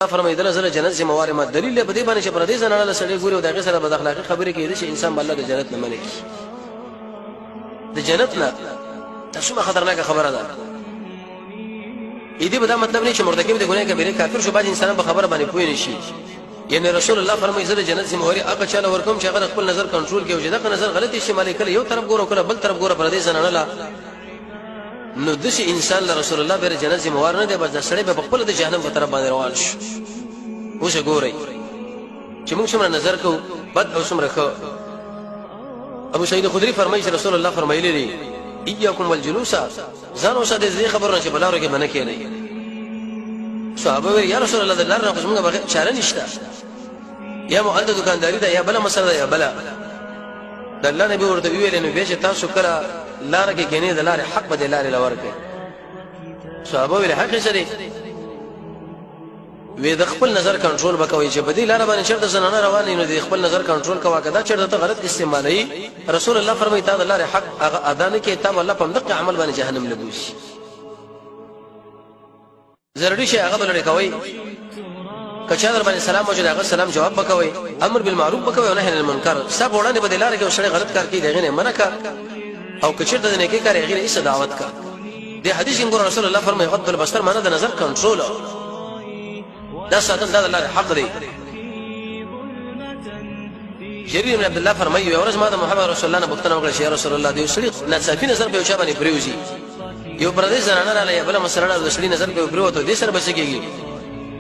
فرمایدل زله جنت زم مواره ما دلیل به دې باندې چې پر دې زنانه له سړي ګوري او دغه سره بد اخلاقی خبرې کوي چې انسان الله د جنت نه مني د جنت نه تاسو ما خطرناک خبره ده دې به دا مطلب نه چې مرتکب د ګناه کبیره کافر شو بعد انسان به خبره باندې پوي نشي یعنی رسول الله فرمایي زله جنت زم مواره هغه چاله ورکوم چې هغه خپل نظر کنټرول کوي چې دا نظر غلط استعمال کړي یو طرف ګوره کړه بل طرف ګوره پر دې زنانه لا نو دشي انسان له رسول الله بیر جنت زم مواره نه دی بس د سړی به خپل د جهنم په طرف باندې روان شي اوس ګورئ چې موږ څومره نظر کوو بد او څومره ښه ابو سعید خدری فرمایي چې رسول الله فرمایلی دی ایاکم والجلوس ځان اوسه دې خبرونه چې بلارو کې منه کېنه صحابه وی یا رسول الله د لار نه کومه بغیر چاره نشته یا مؤلده دکانداری ده یا بل مسله ده یا بل د الله نبی ورته ویل نو به چې تاسو کړه لار کې کېنه د لار حق به د لار لور کې صحابه وی حق سره وی د خپل نظر کنټرول وکوي چې بدی لار باندې چرته زنانه روان نه دي خپل نظر کنټرول کوا کدا چرته غلط استعمالي رسول الله فرمایي تا د لار حق ادا نه کې تم الله په دغه عمل باندې جهنم لګوي ضروري شي هغه بلل کوي کچا در باندې سلام موجود هغه سلام جواب وکوي امر بالمعروف وکوي او نهي عن المنکر سب وړاندې به لار کې سړی غلط کار کوي دغه نه منع کا او کچرته نه کې کار غیر ایسه دعوت کا دې حدیث څنګه رسول الله فرمایي غض البصر معنا د نظر کنټرول دا ساتل دا الله حق دی جرير بن عبد الله فرمایي ورځ ما د محمد رسول الله نه بوتنه وکړه چې رسول الله دې سړي ناڅاپي نظر په چا باندې پریوزي یو پردیس زنانه رااله بل مسله د سړي نظر په پریوته دې سره بچيږي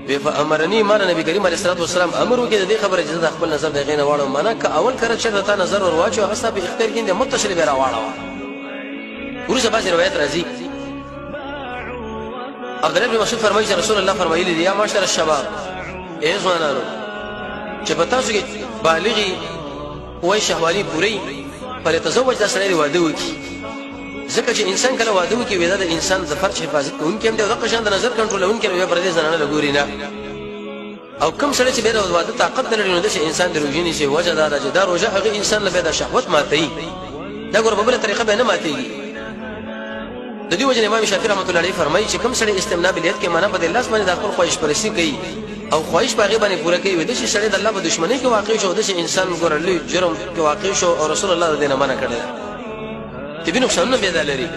وی فامرني مال نبی کریم علیه الصلاه والسلام امر وکړي د خبره چې خپل نظر دغه نه واړو معنا ک اول کړه چې تا نظر ور واچو هغه صاحب اختیار کیند متصل به را واړو ورسره باندې روایت راځي عبد الله بن مسعود فرمایي چې رسول الله فرمایلی دی یا معاشر الشباب ای ځوانانو چې پتا شو کې بالغي وای شهواني پوری پر تزوج د سړي واده وکي ځکه چې انسان کله واده وکي ودا د انسان د فرج حفاظت کوونکی هم د قشان د نظر کنټرولونکی وي پر دې زنانه لګوري نه او کوم سړی چې به واده طاقت لري نو د انسان د روزي نشي وجه دا چې دا روزه هغه انسان له د شهوت ماتي دا ګور په بل طریقه به نه ماتيږي د دې وجه امام شافعي رحمۃ اللہ علیہ فرمایي چې کوم سړی استمناء بالیت کې معنا په الله باندې د خپل خواهش پرستی کوي او خواهش باغې باندې پوره کوي د شي سړی د الله په دشمنی کې واقع شو د شي انسان ګورلې جرم کې واقع شو او رسول الله د دې نه منع کړی دې نقصان نه پیدا لري